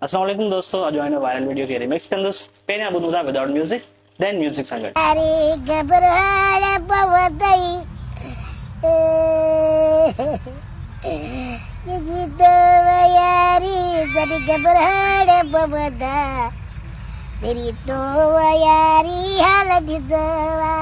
अस्सलाम वालेकुम दोस्तों, अॼु हिन वायरल वीडियो खे रिमिक्स कंदुसि। पहिरियां ॿुधूं था विदाउट म्यूज़िक, देन म्यूज़िक सां गॾु। अरे घबराहट पवतई तो यारी जब घबराहट पवता मेरी तो यारी हालत दवा